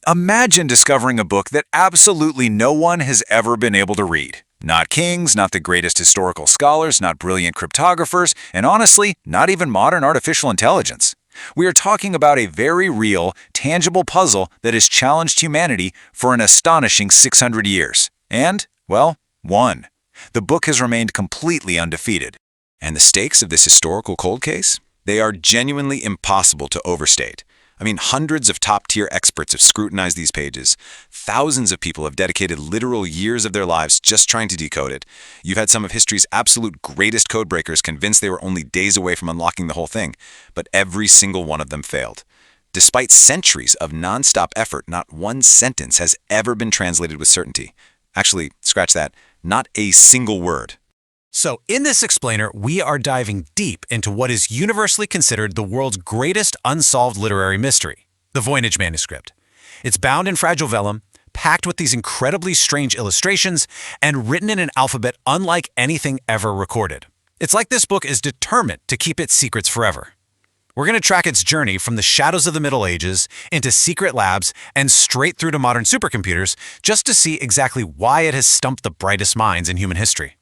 Imagine discovering a book that absolutely no one has ever been able to read. Not kings, not the greatest historical scholars, not brilliant cryptographers, and honestly, not even modern artificial intelligence. We are talking about a very real, tangible puzzle that has challenged humanity for an astonishing 600 years. And, well, won. The book has remained completely undefeated. And the stakes of this historical cold case? They are genuinely impossible to overstate. I mean, hundreds of top-tier experts have scrutinized these pages. Thousands of people have dedicated literal years of their lives just trying to decode it. You've had some of history's absolute greatest codebreakers convinced they were only days away from unlocking the whole thing, but every single one of them failed. Despite centuries of non-stop effort, not one sentence has ever been translated with certainty. Actually, scratch that, not a single word. So in this explainer, we are diving deep into what is universally considered the world's greatest unsolved literary mystery, the Voynich Manuscript. It's bound in fragile vellum, packed with these incredibly strange illustrations, and written in an alphabet unlike anything ever recorded. It's like this book is determined to keep its secrets forever. We're going to track its journey from the shadows of the Middle Ages into secret labs and straight through to modern supercomputers just to see exactly why it has stumped the brightest minds in human history.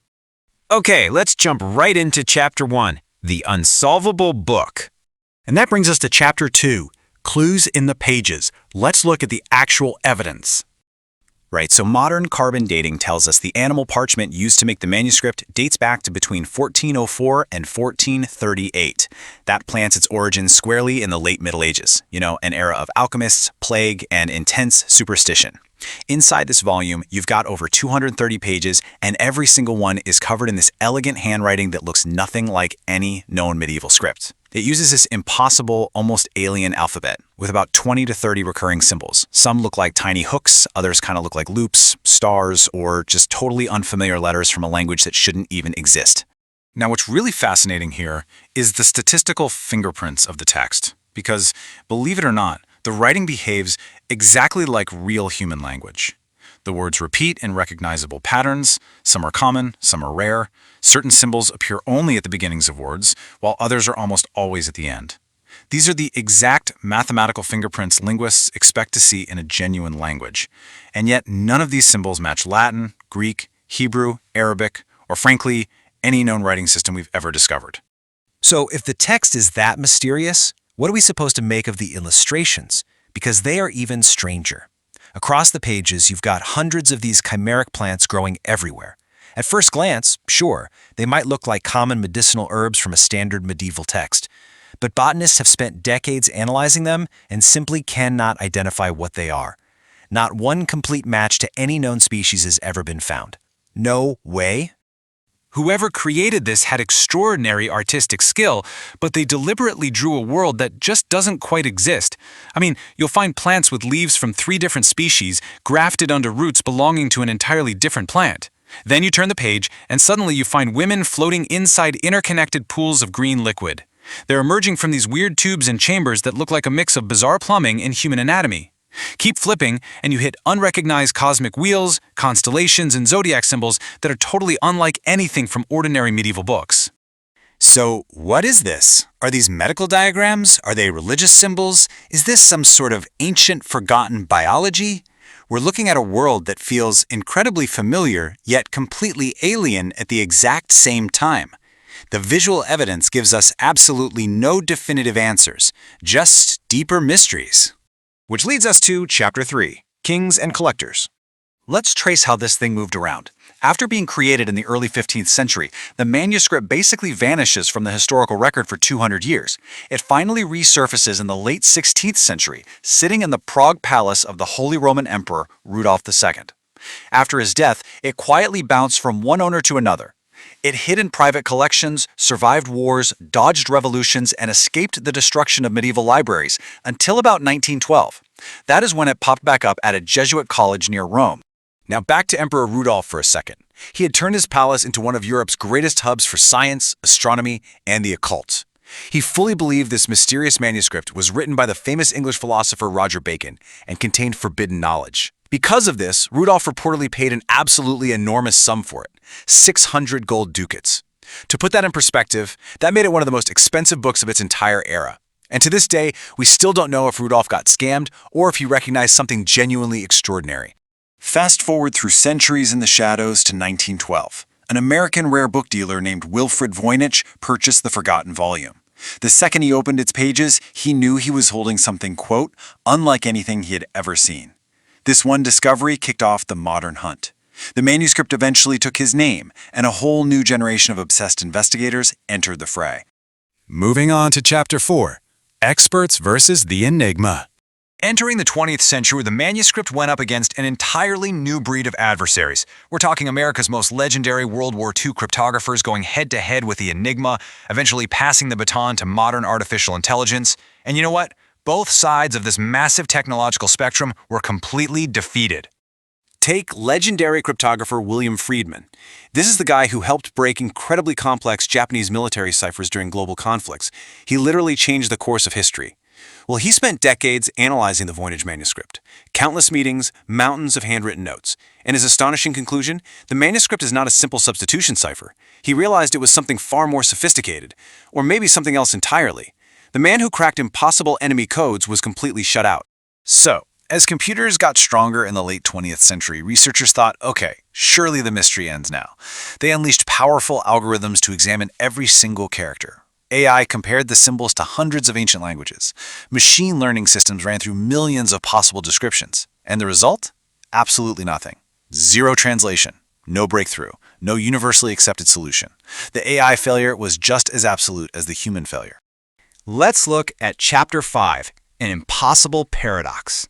Okay, let's jump right into Chapter 1, The Unsolvable Book. And that brings us to Chapter 2, Clues in the Pages. Let's look at the actual evidence. Right, so modern carbon dating tells us the animal parchment used to make the manuscript dates back to between 1404 and 1438. That plants its origin squarely in the late Middle Ages, an era of alchemists, plague, and intense superstition. Inside this volume, you've got over 230 pages, and every single one is covered in this elegant handwriting that looks nothing like any known medieval script. It uses this impossible, almost alien alphabet, with about 20 to 30 recurring symbols. Some look like tiny hooks, others kind of look like loops, stars, or just totally unfamiliar letters from a language that shouldn't even exist. Now, what's really fascinating here is the statistical fingerprints of the text, because, believe it or not, the writing behaves exactly like real human language. The words repeat in recognizable patterns, some are common, some are rare. Certain symbols appear only at the beginnings of words, while others are almost always at the end. These are the exact mathematical fingerprints linguists expect to see in a genuine language. And yet none of these symbols match Latin, Greek, Hebrew, Arabic, or frankly, any known writing system we've ever discovered. So if the text is that mysterious, what are we supposed to make of the illustrations? Because they are even stranger. Across the pages, you've got hundreds of these chimeric plants growing everywhere. At first glance, sure, they might look like common medicinal herbs from a standard medieval text. But botanists have spent decades analyzing them and simply cannot identify what they are. Not one complete match to any known species has ever been found. No way. Whoever created this had extraordinary artistic skill, but they deliberately drew a world that just doesn't quite exist. I mean, you'll find plants with leaves from 3 different species grafted onto roots belonging to an entirely different plant. Then you turn the page, and suddenly you find women floating inside interconnected pools of green liquid. They're emerging from these weird tubes and chambers that look like a mix of bizarre plumbing and human anatomy. Keep flipping, and you hit unrecognized cosmic wheels, constellations, and zodiac symbols that are totally unlike anything from ordinary medieval books. So, what is this? Are these medical diagrams? Are they religious symbols? Is this some sort of ancient, forgotten biology? We're looking at a world that feels incredibly familiar, yet completely alien at the exact same time. The visual evidence gives us absolutely no definitive answers, just deeper mysteries. Which leads us to Chapter 3, Kings and Collectors. Let's trace how this thing moved around. After being created in the early 15th century, the manuscript basically vanishes from the historical record for 200 years. It finally resurfaces in the late 16th century, sitting in the Prague palace of the Holy Roman Emperor Rudolf II. After his death, it quietly bounced from one owner to another. It hid in private collections, survived wars, dodged revolutions, and escaped the destruction of medieval libraries until about 1912. That is when it popped back up at a Jesuit college near Rome. Now back to Emperor Rudolf for a second. He had turned his palace into one of Europe's greatest hubs for science, astronomy, and the occult. He fully believed this mysterious manuscript was written by the famous English philosopher Roger Bacon and contained forbidden knowledge. Because of this, Rudolf reportedly paid an absolutely enormous sum for it, 600 gold ducats. To put that in perspective, that made it one of the most expensive books of its entire era. And to this day, we still don't know if Rudolf got scammed or if he recognized something genuinely extraordinary. Fast forward through centuries in the shadows to 1912. An American rare book dealer named Wilfrid Voynich purchased the forgotten volume. The second he opened its pages, he knew he was holding something, quote, unlike anything he had ever seen. This one discovery kicked off the modern hunt. The manuscript eventually took his name, and a whole new generation of obsessed investigators entered the fray. Moving on to Chapter 4, Experts versus the Enigma. Entering the 20th century, the manuscript went up against an entirely new breed of adversaries. We're talking America's most legendary World War II cryptographers going head-to-head with the enigma, eventually passing the baton to modern artificial intelligence. And you know what? Both sides of this massive technological spectrum were completely defeated. Take legendary cryptographer William Friedman. This is the guy who helped break incredibly complex Japanese military ciphers during global conflicts. He literally changed the course of history. Well, he spent decades analyzing the Voynich Manuscript, countless meetings, mountains of handwritten notes, and his astonishing conclusion, the manuscript is not a simple substitution cipher. He realized it was something far more sophisticated, or maybe something else entirely. The man who cracked impossible enemy codes was completely shut out. So, as computers got stronger in the late 20th century, researchers thought, okay, surely the mystery ends now. They unleashed powerful algorithms to examine every single character. AI compared the symbols to hundreds of ancient languages. Machine learning systems ran through millions of possible descriptions. And the result? Absolutely nothing. Zero translation. No breakthrough. No universally accepted solution. The AI failure was just as absolute as the human failure. Let's look at Chapter 5, An Impossible Paradox.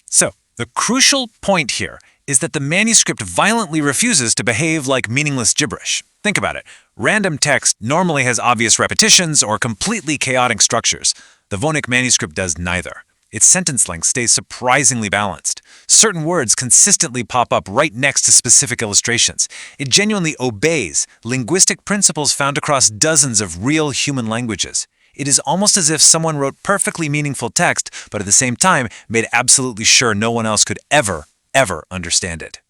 So, the crucial point here is that the manuscript violently refuses to behave like meaningless gibberish. Think about it. Random text normally has obvious repetitions or completely chaotic structures. The Voynich Manuscript does neither. Its sentence length stays surprisingly balanced. Certain words consistently pop up right next to specific illustrations. It genuinely obeys linguistic principles found across dozens of real human languages. It is almost as if someone wrote perfectly meaningful text, but at the same time made absolutely sure no one else could ever understand it.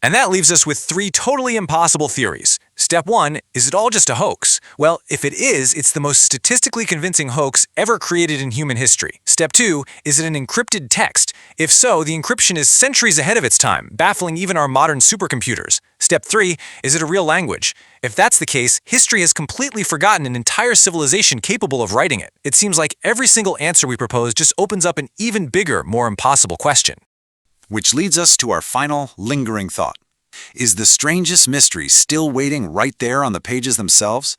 And that leaves us with 3 totally impossible theories. Step 1, is it all just a hoax? Well, if it is, it's the most statistically convincing hoax ever created in human history. Step 2, is it an encrypted text? If so, the encryption is centuries ahead of its time, baffling even our modern supercomputers. Step 3, is it a real language? If that's the case, history has completely forgotten an entire civilization capable of writing it. It seems like every single answer we propose just opens up an even bigger, more impossible question. Which leads us to our final, lingering thought. Is the strangest mystery still waiting right there on the pages themselves?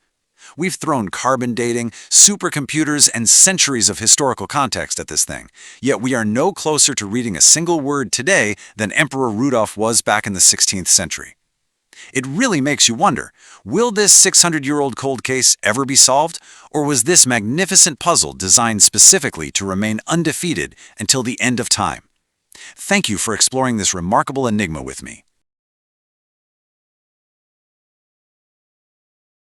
We've thrown carbon dating, supercomputers, and centuries of historical context at this thing, yet we are no closer to reading a single word today than Emperor Rudolf was back in the 16th century. It really makes you wonder, will this 600-year-old cold case ever be solved, or was this magnificent puzzle designed specifically to remain undefeated until the end of time? Thank you for exploring this remarkable enigma with me.